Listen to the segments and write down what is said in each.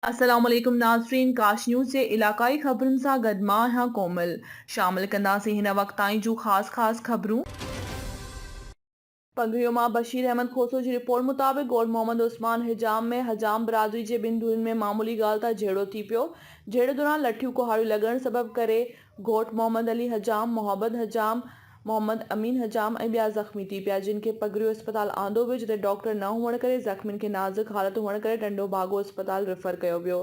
अस्सलाम वालेकुम नाज़रीन। काश न्यूज़ जे इलाक़ाई ख़बरुनि सां गॾु मां आहियां कोमल। शामिल कंदासीं हिन वक़्त ताईं जूं ख़ासि ख़बरूं। पगड़ियो मां बशीर अहमद खोसो जी रिपोर्ट मुताबिक़ ॻोठ मोहम्मद उस्मान हिजाम में हजाम बिरादरी जे ॿिनि धुरियुनि में मामूली ॻाल्हि तां झेड़ो थी पियो। झेड़े दौरान लठियूं कुहाड़ियूं लॻण सबबि करे घोट मोहम्मद अली हजाम, मोहब्बत हजाम, मोहम्मद अमीन हजाम ऐं ॿिया ज़ख़्मी थी पिया, जिन खे पगड़ियो अस्पताल आंदो वियो, जिते डॉक्टर न हुअण करे ज़ख़्मियुनि खे नाज़ुक हालत हुअण करे टंडो भागो अस्पताल रेफर कयो वियो।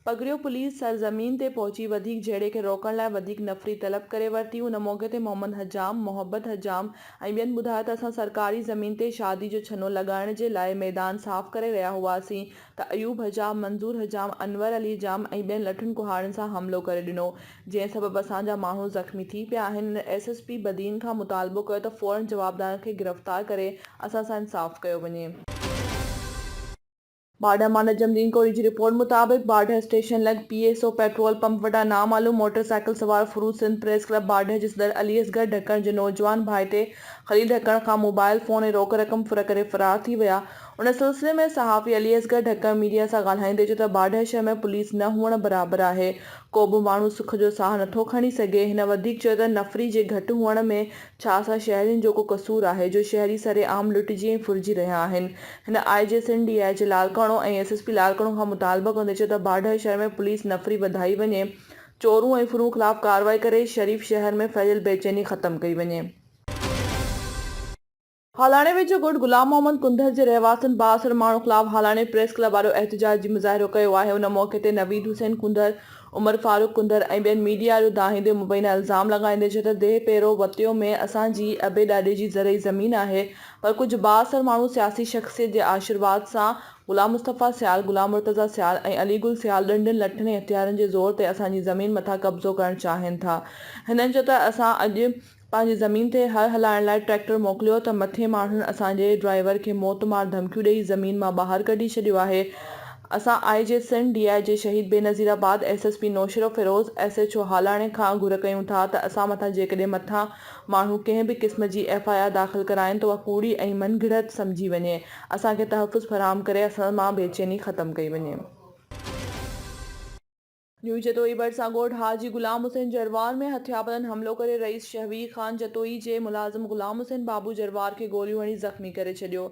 पगड़ियो पुलिस सरज़मीन ते पहुची वधीक झेड़े खे रोकण लाइ वधीक नफ़री तलब करे वरिती। हुन मौक़े ते मोहम्मद हजाम, मोहब्बत हजाम ऐं ॿियनि ॿुधायो त असां सरकारी ज़मीन ते शादी जो छनो लॻाइण जे लाइ मैदान साफ़ करे रहिया हुआसीं त अयूब हजाम, मंज़ूर हजाम, अनवर अली हजाम ऐं ॿियनि लठुनि कुहाड़नि सां हमिलो करे ॾिनो, जंहिं सबबि असांजा माण्हू ज़ख़्मी थी पिया आहिनि। एसएसपी बदीन खां मुतालबो कयो त फ़ौरन जवाबदारनि खे गिरफ़्तार करे असां सां इंसाफ़ कयो वञे। बाडा मां नजमुद्दीन कोरी जी रिपोर्ट मुताबिक़ बाडा स्टेशन लॻ पीएसओ पेट्रोल पंप वटां नामालूम मोटरसाइकिल सवार फ़ुरूज़ सिंध प्रेस क्लब बाडा जे सदर अली असगर ढक्कण जे नौजवान भाइटे ख़लील ढक्कण खां मोबाइल फ़ोन ऐं रोक रक़म फुर करे फ़रार थी विया। उन सिलसिले में सहाफ़ी अली असगर ढक्कण मीडिया सां ॻाल्हाईंदे चयो त बाडा शहर में पुलिस न हुअण बराबरि आहे। को बि माण्हू सुख जो साह नथो खणी सघे। हिन वधीक चयो त नफ़री जे घटि हुअण में छा असां शहरियुनि जो को कसूर आहे जो शहरी सरेआम लुटिजी ऐं फुरिजी रहिया आहिनि। हिन आईजी सिंध डीआईजी लालकणो ऐं एसएसपी लालकणो खां मुतालबो कंदे चयो त बाडा शहर में पुलिस नफ़री वधाई वञे, चोरूं ऐं फुरूं ख़िलाफ़ कार्रवाई करे शरीफ़ शहर में फैलियल बेचैनी ख़त्म कई वञे। हालाणे वेझो ॻोठ गुलाम मोहम्मद कुंदर जे रहवासियुनि 62 माण्हू ख़िलाफ़ हालाणे प्रेस क्लब वारो एहतजाजी मुज़ाहिरो कयो आहे। उन मौक़े ते नवीद हुसैन कुंदर, उमर फारूक कुंदर ऐं ॿियनि मीडिया जो दाहींदे मुबैना इल्ज़ाम लॻाईंदे चयो त देह पहिरों वतियो में असांजी अबे ॾाॾे जी ज़रई ज़मीन आहे, पर कुझु 62 माण्हू सियासी शख़्सियत जे आशीर्वाद सां गुलाम मुस्तफ़ा सियाल, गुलाम मुर्तज़ा सियाल ऐं अलीगुल सियाल ॾंडनि लठनि ऐं हथियारनि जे ज़ोर ते असांजी ज़मीन मथां कब्ज़ो करणु चाहिनि था। हिननि चयो त असां अॼु पंहिंजी ज़मीन ते हर हलाइण लाइ ट्रैक्टर मोकिलियो त मथे माण्हुनि असांजे ड्राइवर खे मौतमार धमकियूं ॾेई ज़मीन मां ॿाहिरि कढी छॾियो आहे। असां आईजी सिंध डीआईजी शहीद बेनज़ीराबाद, एसएसपी नौशरो फिरोज़, एसएचओ हालाणे खां घुर कयूं था त असां मथां जेकॾहिं मथां माण्हू कंहिं बि क़िस्म जी एफआईआर दाख़िल कराइनि त उहा कूड़ी ऐं मनगढ़ंत सम्झी वञे, असांखे तहफ़ुज़ फराहम करे असां मां बेचैनी ख़त्म कई वञे। न्यूज़ जतोई भरिसां ॻोठ हाजी गुलाम हुसैन जरवार में हथियारबंदनि हमिलो करे रईस शहवीर ख़ान जतोई जे मुलाज़िम गुलाम हुसैन बाबू जरवार खे गोलियूं हणी ज़ख़्मी करे छॾियो।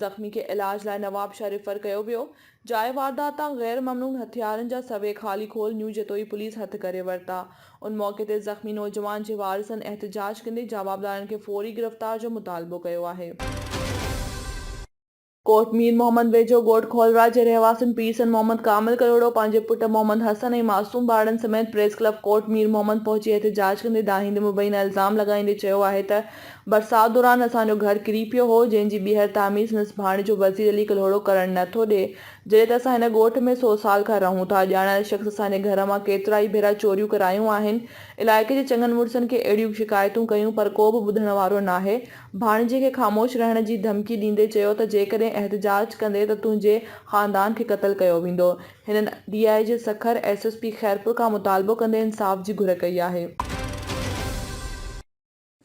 ज़ख़्मी खे इलाज लाइ नवाबशाह रेफर कयो वियो। जाइ वारदात तां ग़ैर ममनून हथियारनि जा सवे ख़ाली खोल न्यूज़ जतोई पुलिस हथ करे वरिता। उन मौक़े ते ज़ख़्मी नौजवान जे वारिसनि एहतजाज कंदे जवाबदारनि खे फ़ौरी गिरफ़्तार जो मुतालबो कयो आहे। कोट मीर मोहम्मद वेझो ॻोठ खोलरा जे रहवासियुनि पीरसन मोहम्मद कामिल करोड़ो पंहिंजे पुटु मोहम्मद हसन ऐं मासूम ॿारनि समेत प्रेस क्लब कोट मीर मोहम्मद पहुची एहतजाज कंदे दाहींदे मुबैना इल्ज़ाम लॻाईंदे चयो आहे त बरसाति दौरान असांजो घरु किरी पियो हो, जंहिंजी ॿीहर तामीर संदसि भाणे जो वज़ीर अली कलोड़ो करणु नथो ॾिए। जॾहिं त असां हिन ॻोठ में 100 साल खां रहूं था। ॼाणल शख़्स असांजे घर मां केतिरा ई भेरा चोरियूं करायूं आहिनि। इलाइक़े जे चङनि मुड़ुसनि खे अहिड़ियूं शिकायतूं कयूं, पर को बि ॿुधण वारो नाहे। भाणेजे खे ख़ामोश रहण जी धमकी ॾींदे चयो त जेकॾहिं एहतजाज कंदे त तुंहिंजे ख़ानदान खे क़त्ल कयो वेंदो। हिननि डीआईजी सखर एसएसपी खैरपुर खां मुतालबो कंदे इंसाफ़ जी घुर कई आहे।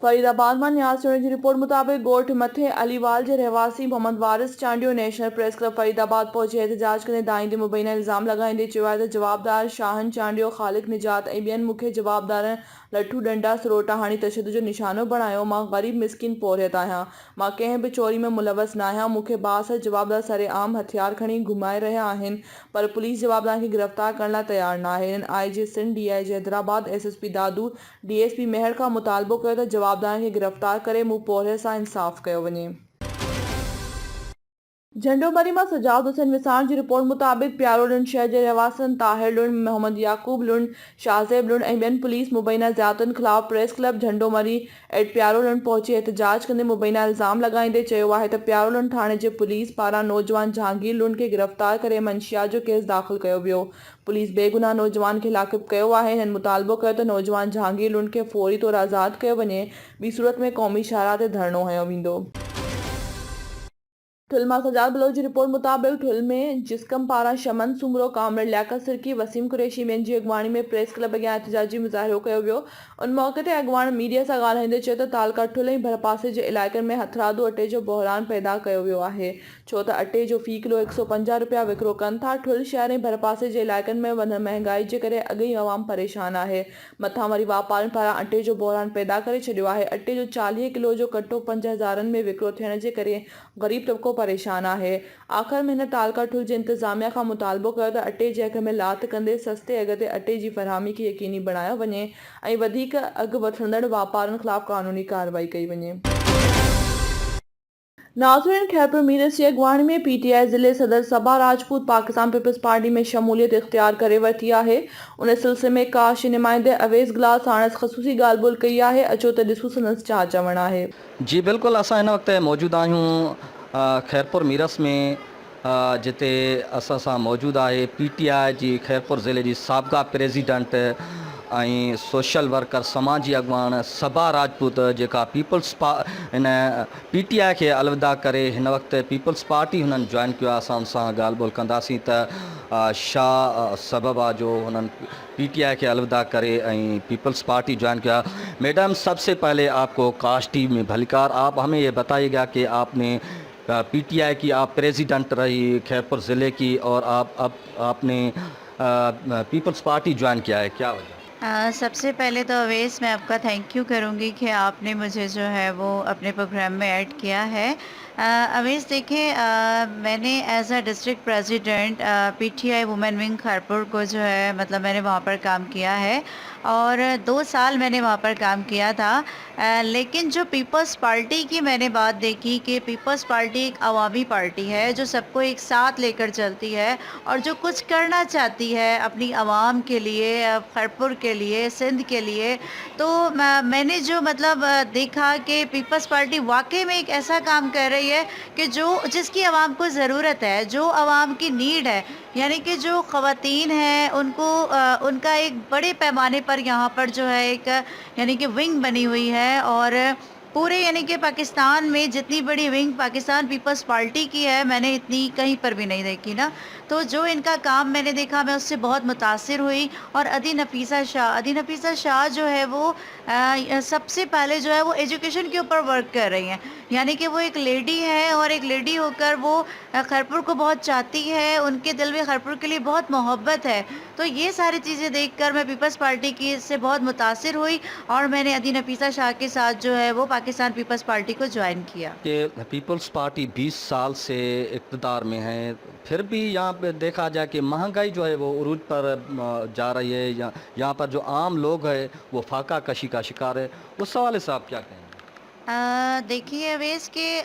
फरीदाबाद मां न्यास चौधरी जी रिपोर्ट मुताबिक़ ॻोठ मथे अलीवाल जे रहवासी Mohammad Waris Chandio national press club Faridabad पहुची एहतजाज कंदे दाहींदे मुबैना इल्ज़ाम लॻाईंदे चयो आहे त जवाबदार शाहन चांडियो, ख़ालिक निजात ऐं ॿियनि मूंखे जवाबदारनि लठू डंडा सरोटा हणी तशदुद जो निशानो बणायो। मां ग़रीब मिसकिन पोरियत आहियां। मां कंहिं बि चोरी में मुलवस न आहियां। मूंखे 62 जवाबदार सरेआम हथियार खणी घुमाए रहिया आहिनि, पर पुलिस जवाबदारनि खे गिरफ़्तार करण लाइ तयारु न आहे। हिननि IG Sindh DIG Hyderabad, SSP Dadu, DSP Mehar खां मुतालबो कयो त जवाबदारनि खे गिरफ़्तार करे मूं पोरियत सां इंसाफ़ कयो वञे। झंडोमरी मां सजाद हुसैन विसाण जी रिपोर्ट मुताबिक़ प्यारो लुंड शहर जे रहवासियुनि ताहिर लुंड, मोहम्मद याकूब लुंड, शाहज़ेब लुंड ऐं ॿियनि पुलिस मुबैना ज़ियादतियुनि ख़िलाफ़ प्रेस क्लब झंडोमरी एट प्यारो लुंड पहुची एहतजाज कंदे मुबैना इल्ज़ाम लॻाईंदे चयो आहे त प्यारो लुंड थाणे जे पुलिस पारां नौजवान जहांगीर लुंड खे गिरफ़्तार करे मंशियात जो केस दाख़िल कयो वियो। पुलिस बेगुनाह नौजवान खे लाक़िब कयो आहे। हिननि मुतालबो कयो त नौजवान जहांगीर लुंड खे फ़ौरी तौरु आज़ादु कयो वञे, ॿी सूरत में क़ौमी शाहराह ते धरणो हंयो वेंदो। ठुल मां सजाद बलोच जी रिपोर्ट मुताबिक ठुल में जिस्कम पारा शमन सुमरो कामरेड लियाकत सिरकी वसीम कुरैशी ॿियनि जी अॻवानी में प्रेस क्लब अॻियां एहतजाजी मुज़ाहिरो कयो वियो। उन मौक़े ते अॻवान मीडिया सां ॻाल्हाईंदे चयो त तालका ठुल ऐं भरपासे जे इलाइक़नि में हथरादो अटे जो बहिरान पैदा कयो वियो आहे, छो त अटे जो फ़ी किलो 150 रुपया विकिरो कनि था। ठुल शहर ऐं भरपासे जे इलाइक़नि में वधल महांगाई जे करे अॻई अवाम परेशान आहे। मथां वरी वापारियुनि पारां अटे जो बहिरान पैदा करे छॾियो आहे। अटे जो 40 किलो जो कटो 5000 में विकिरो थियण जे करे ग़रीब तबिको परेशान आहे। आख़िर में हिन तालका ठुल जे इंतज़ामिया खां मुतालबो कयो त अटे जे अघ में लात कंदे सस्ते अघ ते अटे जी फ़रहामी खे यकीनी बणायो वञे ऐं वधीक अघ वठंदड़ वापारियुनि ख़िलाफ़ कानूनी कार्रवाई कई वञे। नाज़रीन, खैरपुर मीरस जी अॻवानी में PTI ज़िले सदर सबा राजपूत पाकिस्तान पीपल्स पार्टी में शमूलियत इख्तियार करे वरिती आहे। उन सिलसिले में काश नुमाइंदे अवेज़ गिलास साणस ख़सूसी ॻाल्हि ॿोल कई आहे। अचो त ॾिसूं संदसि छा चवणु आहे। जी बिल्कुलु, असां हिन वक़्तु मौजूदु आहियूं खैरपुर मीरस में, जिते असां सां मौजूदु आहे PTI जी खैरपुर ज़िले जी साबिक़ा प्रेसिडेंट ऐं सोशल वर्कर समाजी अॻवान सबा राजपूत, जेका हिन PTI खे अलविदा करे हिन वक़्तु पीपल्स पार्टी हुननि जॉइन कयो आहे। असां हुन सां ॻाल्हि ॿोल कंदासीं त छा सबबु आहे जो हुननि PTI के अलविदा करे ऐं पीपल्स पार्टी ज्वाइन किया। मैडम, सबसे पहले आपको काश टीवी में भलीकार। आप हमें ये बताइएगा कि आपने PTI की आप प्रेसिडेंट रही खैरपुर ज़िले की, और आपने पीपल्स पार्टी ज्वाइन किया है, क्या वजह? सबसे पहले तो अवेश मैं आपका थैंक यू करूँगी कि आपने मुझे जो है वो अपने प्रोग्राम में ऐड किया है। अवेश देखिए, मैंने as a district president PTI women wing Khairpur को जो है मतलब मैंने वहाँ पर काम किया है और 2 साल मैंने वहाँ पर काम किया था। लेकिन जो पीपल्स पार्टी की मैंने बात देखी कि पीपल्स पार्टी एक अवामी पार्टी है जो सबको एक साथ लेकर चलती है और जो कुछ करना चाहती है अपनी आवाम के लिए, खैरपुर के लिए, सिंध के लिए। तो मैंने जो मतलब देखा कि पीपल्स पार्टी वाकई में एक ऐसा काम कर रही है कि जिसकी आवाम को ज़रूरत है, जो आवाम की नीड है, यानी कि जो ख़वातीन हैं उनको उनका एक बड़े पैमाने पर यहाँ पर जो है एक यानी कि विंग बनी हुई है। और पूरे यानी कि पाकिस्तान में जितनी बड़ी विंग पाकिस्तान पीपल्स पार्टी की है, मैंने इतनी कहीं पर भी नहीं देखी ना। तो जो इनका काम मैंने देखा, मैं उससे बहुत मुतासिर हुई। और अदी नफीसा शाह जो है वो सबसे पहले जो है वो एजुकेशन के ऊपर वर्क कर रही हैं, यानी कि वो एक लेडी है और एक लेडी होकर वो खैरपुर को बहुत चाहती है, उनके दिल में खैरपुर के लिए बहुत मोहब्बत है। तो ये सारी चीज़ें देखकर मैं पीपल्स पार्टी की से बहुत मुतासिर हुई और मैंने अदी नफीसा शाह के साथ जो है वो पाकिस्तान पीपल्स पार्टी को ज्वाइन किया। कि पीपल्स पार्टी 20 साल से इक़्तिदार में है, फिर भी यहाँ पे देखा जाए कि महंगाई जो है वो उरूज पर जा रही है, यहाँ पर जो आम लोग हैं वो फाका कशी का शिकार है। उस हवाले से आप क्या कहेंगे? देखिए अवेश के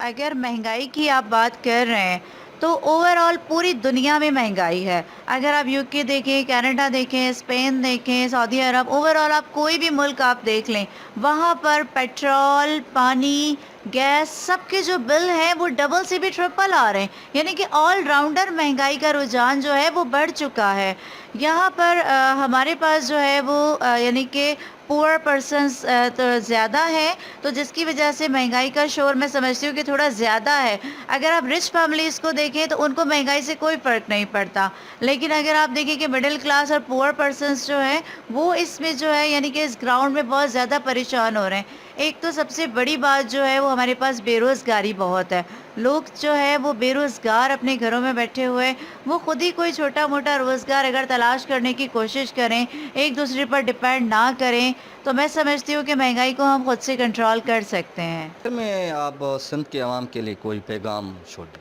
अगर महंगाई की आप बात कर रहे हैं तो ओवरऑल पूरी दुनिया में महंगाई है। अगर आप UK देखें, कनाडा देखें, स्पेन देखें, सऊदी अरब, ओवरऑल आप कोई भी मुल्क आप देख लें, वहाँ पर पेट्रोल, पानी, गैस, सबके जो बिल हैं वो डबल से भी ट्रिपल आ रहे हैं, यानी कि ऑल राउंडर महंगाई का रुझान जो है वो बढ़ चुका है। यहाँ पर हमारे पास जो है वो यानी कि पुअर पर्सनस तो ज़्यादा है, तो जिसकी वजह से महंगाई का शोर मैं समझती हूँ कि थोड़ा ज़्यादा है। अगर आप रिच फैमिलीज़ को देखें तो उनको महंगाई से कोई फ़र्क नहीं पड़ता, लेकिन अगर आप देखें कि मिडिल क्लास और पुअर पर्सनस जो हैं वो इसमें जो है यानी कि इस ग्राउंड में बहुत ज़्यादा परेशान हो रहे हैं। एक तो सबसे बड़ी बात जो है वो हमारे पास बेरोज़गारी बहुत है। लोग जो है वो बेरोज़गार अपने घरों में बैठे हुए, वो खुद ही कोई छोटा मोटा रोज़गार अगर तलाश करने की कोशिश करें, एक दूसरे पर डिपेंड ना करें, तो मैं समझती हूँ कि महंगाई को हम खुद से कंट्रोल कर सकते हैं। में आप सिंध के अवाम के लिए कोई पैगाम छोड़ दें?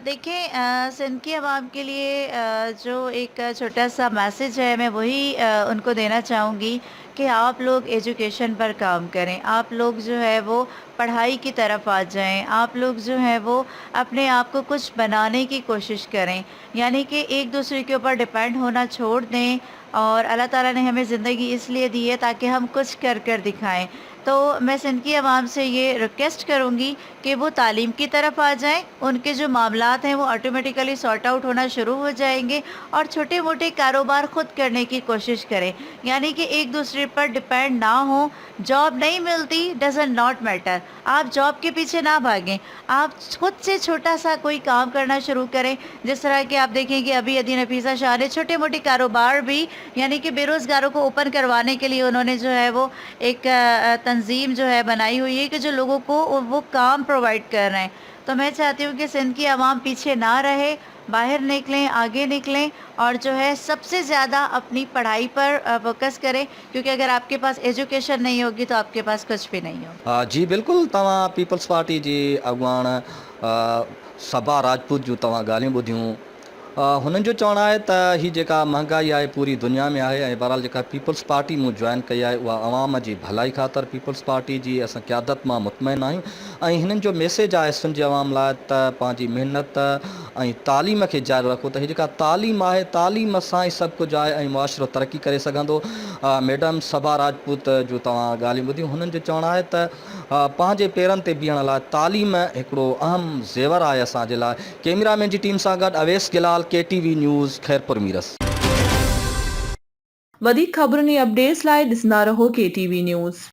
देखें, सिंध की आवाम के लिए जो एक छोटा सा मैसेज है मैं वही उनको देना चाहूँगी कि आप लोग एजुकेशन पर काम करें, आप लोग जो है वो पढ़ाई की तरफ आ जाएं, आप लोग जो है वो अपने आप को कुछ बनाने की कोशिश करें, यानी कि एक दूसरे के ऊपर डिपेंड होना छोड़ दें। और अल्लाह ताला ने हमें ज़िंदगी इसलिए दी है ताकि हम कुछ कर कर दिखाएं। تو میں سندھ کی عوام سے یہ ریکویسٹ کروں گی کہ وہ تعلیم کی طرف آ جائیں، ان کے جو معاملات ہیں وہ آٹومیٹیکلی سارٹ آؤٹ ہونا شروع ہو جائیں گے، اور چھوٹے موٹے کاروبار خود کرنے کی کوشش کریں، یعنی کہ ایک دوسرے پر ڈپینڈ نہ ہوں۔ جاب نہیں ملتی ڈزنٹ ناٹ میٹر، آپ جاب کے پیچھے نہ بھاگیں، آپ خود سے چھوٹا سا کوئی کام کرنا شروع کریں۔ جس طرح کہ آپ دیکھیں کہ ابھی ادی نفیسہ شاہ نے چھوٹے موٹے کاروبار بھی یعنی کہ بے روزگاروں کو اوپن کروانے کے لیے انہوں نے جو ہے وہ ایک تنظیم جو ہے بنائی ہوئی ہے کہ جو لوگوں کو وہ کام پرووائڈ کر رہے ہیں۔ تو میں چاہتی ہوں کہ سندھ کی عوام پیچھے نہ رہے، باہر نکلیں، آگے نکلیں، اور جو ہے سب سے زیادہ اپنی پڑھائی پر فوکس کریں، کیونکہ اگر آپ کے پاس ایجوکیشن نہیں ہوگی تو آپ کے پاس کچھ بھی نہیں ہوگا۔ جی بالکل، तव्हां पीपल्स पार्टी जी अॻुवाण सबा राजपूत जूं तव्हां ॻाल्हियूं ॿुधियूं। हुननि जो चवणु आहे त हीअ जेका महांगाई आहे पूरी दुनिया में आहे, ऐं बहरहाल जेका पीपल्स पार्टी मूं जॉइन कई आहे उहा अवाम जी भलाई ख़ातिर पीपल्स पार्टी जी असां क़यादत मां मुतमइन आहियूं। ऐं हिननि जो मैसेज आहे सिंध जे अवाम लाइ त पंहिंजी महिनत ऐं तालीम खे जारी रखो, त हीअ जेका तालीम आहे, तालीम सां ई सभु कुझु आहे ऐं मुआशिरो तरक़ी करे सघंदो। मैडम सबा राजपूत जूं तव्हां ॻाल्हियूं ॿुधियूं। हुननि जो चवणु आहे त पंहिंजे पेरनि ते बीहण लाइ तालीम हिकिड़ो अहम ज़ेवर आहे असांजे लाइ। कैमरामैन जी टीम सां गॾु अवेस गिलाल, KTV न्यूज़, खैरपुर मीरस। वधीक ख़बरुनि ऐं अपडेट्स लाइ ॾिसंदा रहो KTV न्यूज़।